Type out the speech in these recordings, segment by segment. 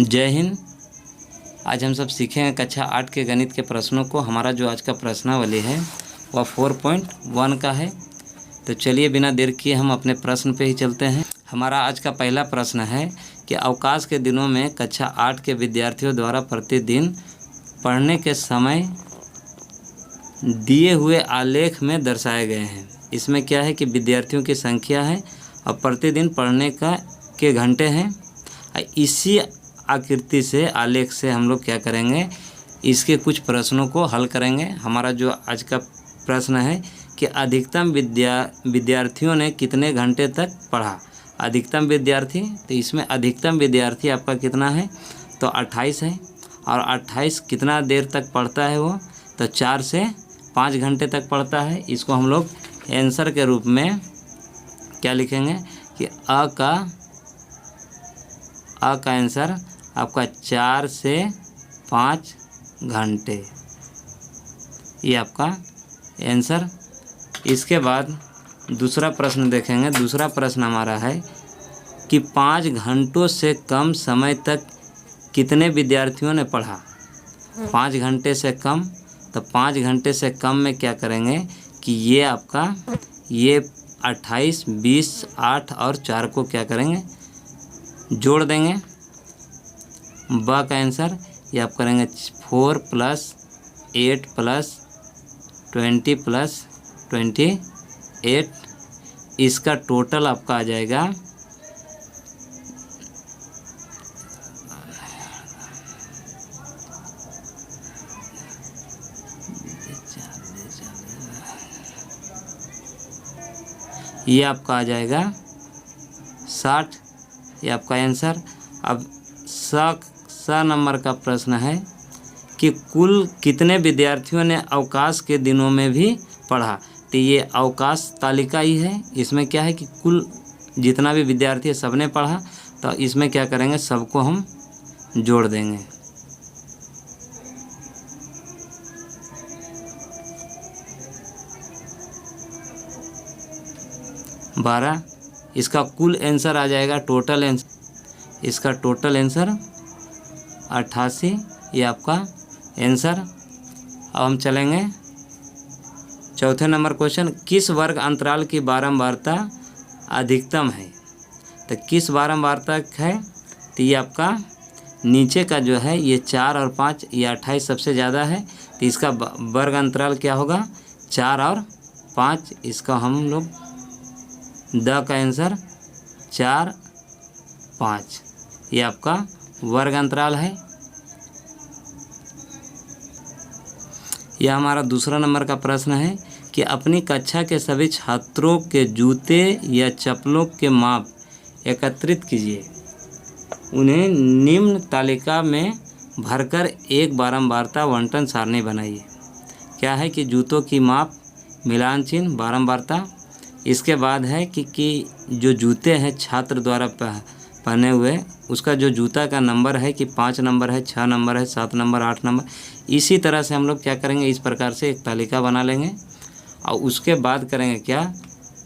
जय हिंद। आज हम सब सीखेंगे कक्षा 8 के गणित के प्रश्नों को। हमारा जो आज का प्रश्नावली है वह 4.1 का है। तो चलिए बिना देर किए हम अपने प्रश्न पे ही चलते हैं। हमारा आज का पहला प्रश्न है कि अवकाश के दिनों में कक्षा 8 के विद्यार्थियों द्वारा प्रतिदिन पढ़ने के समय दिए हुए आलेख में दर्शाए गए हैं। इसमें क्या है कि विद्यार्थियों की संख्या है और प्रतिदिन पढ़ने के घंटे हैं। इसी आकृति से आलेख से हम लोग क्या करेंगे, इसके कुछ प्रश्नों को हल करेंगे। हमारा जो आज का प्रश्न है कि अधिकतम विद्यार्थियों ने कितने घंटे तक पढ़ा। अधिकतम विद्यार्थी, तो इसमें अधिकतम विद्यार्थी आपका कितना है, तो 28 है। और 28 कितना देर तक पढ़ता है वो, तो 4 से 5 घंटे तक पढ़ता है। इसको हम लोग आंसर के रूप में क्या लिखेंगे कि अ का आंसर आपका 4 से 5 घंटे, ये आपका आंसर। इसके बाद दूसरा प्रश्न देखेंगे। दूसरा प्रश्न हमारा है कि 5 घंटों से कम समय तक कितने विद्यार्थियों ने पढ़ा। 5 घंटे से कम, तो 5 घंटे से कम में क्या करेंगे कि ये आपका 28, 20, 8 और 4 को क्या करेंगे, जोड़ देंगे। ब का आंसर ये आप करेंगे 4 + 8 + 20 + 28। इसका टोटल आपका आ जाएगा 60। ये आपका आंसर। अब स नंबर का प्रश्न है कि कुल कितने विद्यार्थियों ने अवकाश के दिनों में भी पढ़ा। तो ये अवकाश तालिका ही है। इसमें क्या है कि कुल जितना भी विद्यार्थी है सबने पढ़ा, तो इसमें क्या करेंगे, सबको हम जोड़ देंगे। बारह। इसका कुल आंसर आ जाएगा, टोटल आंसर, इसका टोटल आंसर 88। ये आपका आंसर। अब हम चलेंगे चौथे नंबर क्वेश्चन। किस वर्ग अंतराल की बारंबारता अधिकतम है। तो किस बारंबारता है, तो ये आपका नीचे का जो है ये 4 और 5, ये 28 सबसे ज़्यादा है। तो इसका वर्ग अंतराल क्या होगा, 4 और 5। इसका हम लोग द का आंसर 4, 5, ये आपका वर्ग अंतराल है। यह हमारा दूसरा नंबर का प्रश्न है कि अपनी कक्षा के सभी छात्रों के जूते या चप्पलों के माप एकत्रित कीजिए। उन्हें निम्न तालिका में भरकर एक बारंबारता आवंटन सारणी बनाइए। क्या है कि जूतों की माप, मिलान चिन्ह, बारंबारता। इसके बाद है कि जो जूते हैं छात्र द्वारा पहने हुए, उसका जो जूता का नंबर है कि 5 नंबर है, 6 नंबर है, 7 नंबर, 8 नंबर। इसी तरह से हम लोग क्या करेंगे, इस प्रकार से एक तालिका बना लेंगे। और उसके बाद करेंगे क्या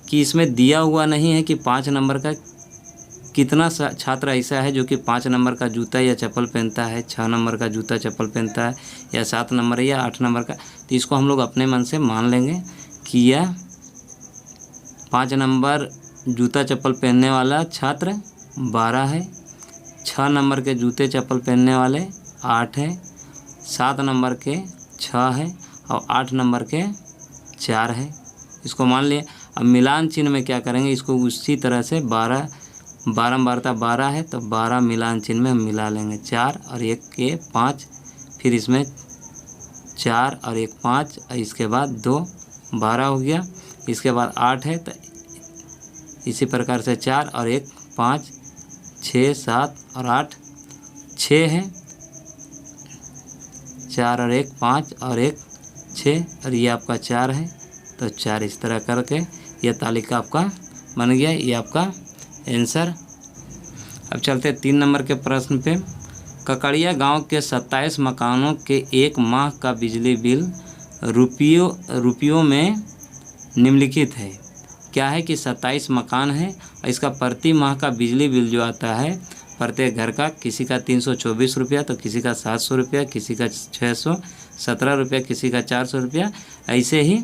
कि इसमें दिया हुआ नहीं है कि 5 नंबर का कितना छात्र ऐसा है जो कि 5 नंबर का जूता या चप्पल पहनता है, 6 नंबर का जूता चप्पल पहनता है, या 7 नंबर या 8 नंबर का। तो इसको हम लोग अपने मन से मान लेंगे कि यह 5 नंबर जूता चप्पल पहनने वाला छात्र 12 है, 6 नंबर के जूते चप्पल पहनने वाले 8 है, 7 नंबर के 6 है और 8 नंबर के 4 है। इसको मान लिए। अब मिलान चिन्ह में क्या करेंगे, इसको उसी तरह से 12 बारंबारता 12 है, तो 12 मिलान चिन्ह में हम मिला लेंगे। 4 और 1 के 5, फिर इसमें 4 और 1 5, और इसके बाद 2 12 हो गया। इसके बाद 8 है, तो इसी प्रकार से 4 और 1 5, 6 7 और 8 6 है। 4 और 1 5 और 1 6, और ये आपका 4 है, तो 4 इस तरह करके यह तालिका आपका बन गया। ये आपका आंसर। अब चलते 3 नंबर के प्रश्न पे। ककड़िया गांव के 27 मकानों के 1 माह का बिजली बिल रुपयों में निम्नलिखित है। क्या है कि 27 मकान है और इसका प्रति माह का बिजली बिल जो आता है प्रत्येक घर का, किसी का 324 रुपया तो किसी का 700 रुपया, किसी का 617 रुपया, किसी का 400 रुपया। ऐसे ही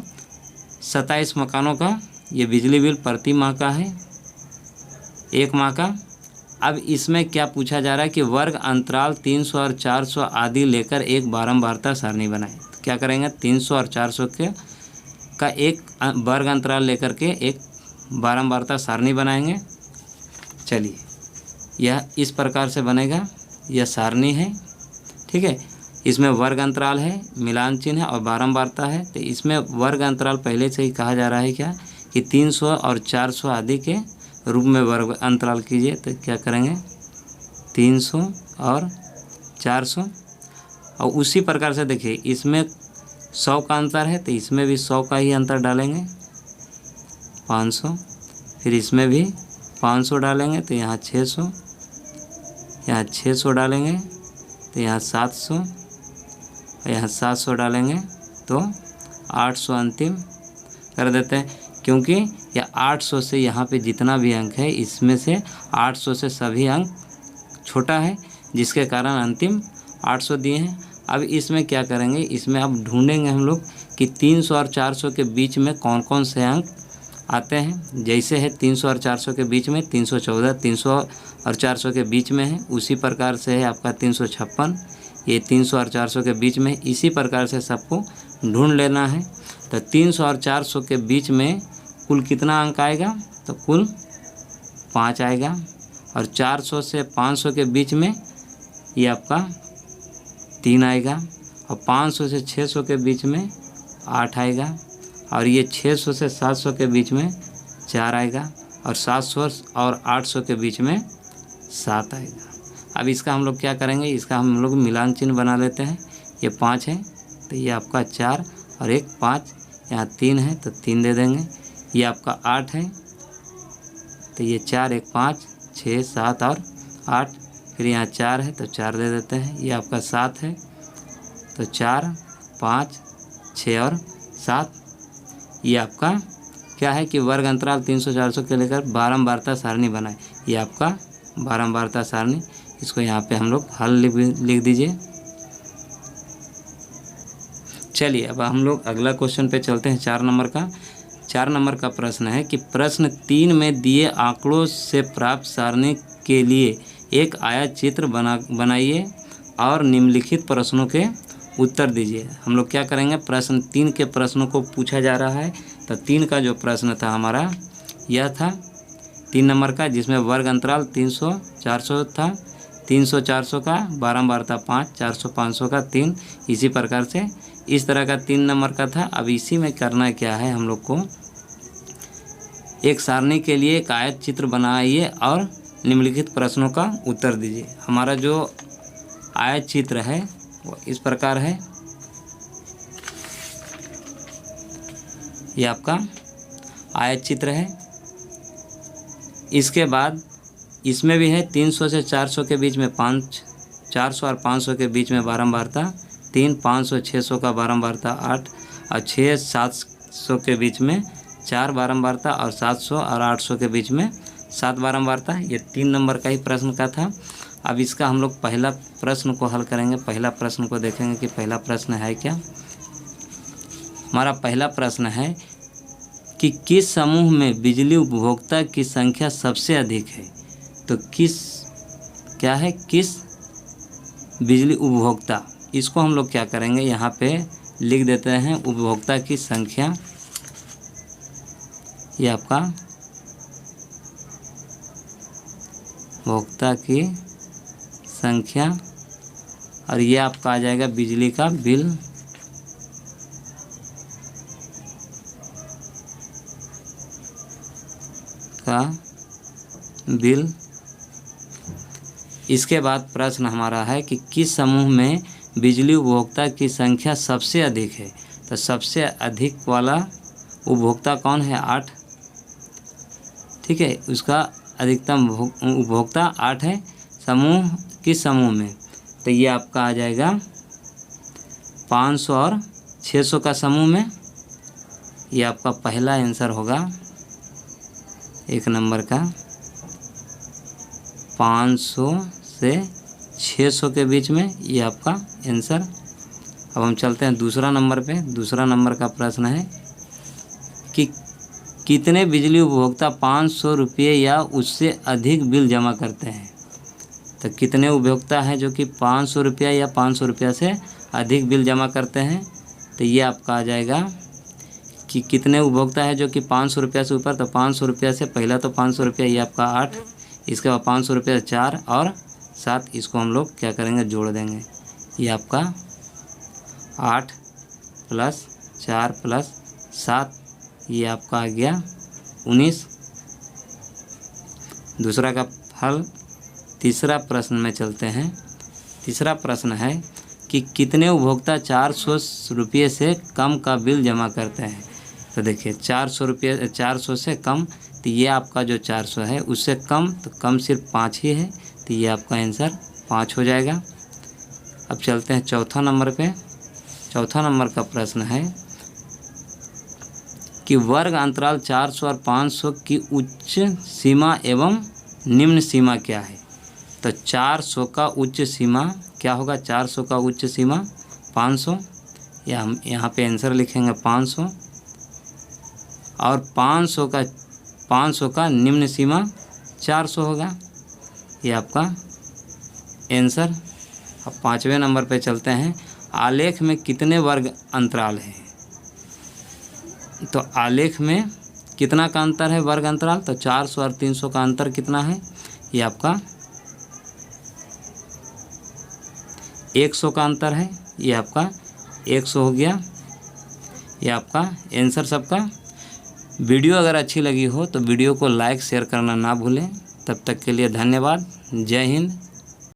27 मकानों का ये बिजली बिल प्रति माह का है, एक माह का। अब इसमें क्या पूछा जा रहा है कि वर्ग अंतराल 300 और 400 आदि लेकर एक बारंबारता सारणी बनाएं। तो क्या करेंगे, 300 और 400 का एक वर्ग अंतराल लेकर के एक बारंबारता सारणी बनाएंगे। चलिए, यह इस प्रकार से बनेगा, यह सारणी है, ठीक है। इसमें वर्ग अंतराल है, मिलान चिन्ह है और बारंबारता है। तो इसमें वर्ग अंतराल पहले से ही कहा जा रहा है क्या कि 300 और 400 आदि के रूप में वर्ग अंतराल कीजिए। तो क्या करेंगे, 300 और 400। और उसी प्रकार से देखिए, इसमें 100 का अंतर है तो इसमें भी 100 का ही अंतर डालेंगे, 500। फिर इसमें भी 500 डालेंगे तो यहाँ 600, यहाँ 600 डालेंगे तो यहाँ 700, और यहाँ 700 डालेंगे तो 800 अंतिम कर देते हैं। क्योंकि यह 800 से यहाँ पे जितना भी अंक है इसमें से 800 से सभी अंक छोटा है, जिसके कारण अंतिम 800 दिए हैं। अब इसमें क्या करेंगे, इसमें अब ढूंढेंगे हम लोग कि 300 और 400 के बीच में कौन कौन से अंक आते हैं। जैसे है 300 और 400 के बीच में 314, 300 और 400 के बीच में है। उसी प्रकार से है आपका 356, ये 300 और 400 के बीच में। इसी प्रकार से सबको ढूंढ लेना है। तो 300 और 400 के बीच में कुल कितना अंक आएगा, तो कुल 5 आएगा। और 400 से 500 के बीच में ये आपका 3 आएगा। और 500 से 600 के बीच में 8 आएगा। और ये 600 से 700 के बीच में 4 आएगा। और 700 और 800 के बीच में 7 आएगा। अब इसका हम लोग क्या करेंगे, इसका हम लोग मिलान चिन्ह बना लेते हैं। ये 5 है तो ये आपका 4 और एक 5, यहाँ 3 है तो 3 दे देंगे। ये आपका 8 है तो ये 4, एक 5, 6, 7 और 8। फिर यहाँ 4 है तो 4 दे देते हैं। ये आपका 7 है तो 4, 5, 6 और 7। ये आपका क्या है कि वर्ग अंतराल 300-400 के लेकर बारंबारता सारणी बनाए। ये आपका बारंबारता सारणी, इसको यहाँ पे हम लोग हल लिख दीजिए। चलिए, अब हम लोग अगला क्वेश्चन पे चलते हैं। 4 नंबर का 4 नंबर का प्रश्न है कि प्रश्न 3 में दिए आंकड़ों से प्राप्त सारणी के लिए एक आयत चित्र बनाइए और निम्नलिखित प्रश्नों के उत्तर दीजिए। हम लोग क्या करेंगे, प्रश्न 3 के प्रश्नों को पूछा जा रहा है। तो 3 का जो प्रश्न था हमारा यह था 3 नंबर का, जिसमें वर्ग अंतराल 300-400 था। 300-400 का बारंबारता 5, 400-500 का 3। इसी प्रकार से इस तरह का 3 नंबर का था। अब इसी में करना क्या है, हम लोग को एक सारणी के लिए एक आयत चित्र बनाइए और निम्नलिखित प्रश्नों का उत्तर दीजिए। हमारा जो आयत चित्र है वो इस प्रकार है। ये आपका आयत चित्र है। इसके बाद इसमें भी है 300 से 400 के बीच में 5, 400 और 500 के बीच में बारंबारता 3, 500 600 का बारंबारता 8 और 6 700 के बीच में 4 बारंबारता और 700 और 800 के बीच में 7 बारंबारता। ये 3 नंबर का ही प्रश्न का था। अब इसका हम लोग पहला प्रश्न को हल करेंगे। पहला प्रश्न को देखेंगे कि पहला प्रश्न है क्या। हमारा पहला प्रश्न है कि किस समूह में बिजली उपभोक्ता की संख्या सबसे अधिक है। तो किस बिजली उपभोक्ता, इसको हम लोग क्या करेंगे, यहाँ पे लिख देते हैं उपभोक्ता की संख्या। ये आपका उपभोक्ता की संख्या और ये आपका आ जाएगा बिजली का बिल। इसके बाद प्रश्न हमारा है कि किस समूह में बिजली उपभोक्ता की संख्या सबसे अधिक है। तो सबसे अधिक वाला उपभोक्ता कौन है, 8। ठीक है, उसका अधिकतम उपभोक्ता 8 है। समूह किस समूह में, तो ये आपका आ जाएगा 500 और 600 का समूह में। ये आपका पहला आंसर होगा 1 नंबर का 500 से 600 के बीच में, ये आपका आंसर। अब हम चलते हैं दूसरा नंबर पे। दूसरा नंबर का प्रश्न है कि कितने बिजली उपभोक्ता 500 रुपये या उससे अधिक बिल जमा करते हैं। तो कितने उपभोक्ता हैं जो कि 500 रुपया या 500 रुपया से अधिक बिल जमा करते हैं। तो ये आपका आ जाएगा कि कितने उपभोक्ता है जो कि 500 रुपया से ऊपर। तो 500 रुपया से पहला तो 500 रुपया, ये आपका 8, इसके बाद 500 रुपया 4 और 7, इसको हम लोग क्या करेंगे, जोड़ देंगे। ये आपका 8 + 4 + 7, ये आपका आ गया 19। दूसरा का हल। तीसरा प्रश्न में चलते हैं। तीसरा प्रश्न है कि कितने उपभोक्ता 400 रुपये से कम का बिल जमा करते हैं। तो देखिए 400 से कम, तो ये आपका जो 400 है उससे कम, तो कम सिर्फ 5 ही है, तो ये आपका आंसर 5 हो जाएगा। अब चलते हैं चौथा नंबर पे। चौथा नंबर का प्रश्न है कि वर्ग अंतराल 400 और 500 की उच्च सीमा एवं निम्न सीमा क्या है। तो 400 का उच्च सीमा क्या होगा, 400 का उच्च सीमा 500, या हम यहाँ पे आंसर लिखेंगे 500, और 500 का निम्न सीमा 400 होगा, ये आपका आंसर। अब पाँचवें नंबर पे चलते हैं। आलेख में कितने वर्ग अंतराल हैं। तो आलेख में कितना का अंतर है वर्ग अंतराल। तो 400 और 300 का अंतर कितना है, ये आपका 100 का अंतर है, ये आपका 100 हो गया। ये आपका आंसर सबका। वीडियो अगर अच्छी लगी हो तो वीडियो को लाइक शेयर करना ना भूलें। तब तक के लिए धन्यवाद। जय हिंद।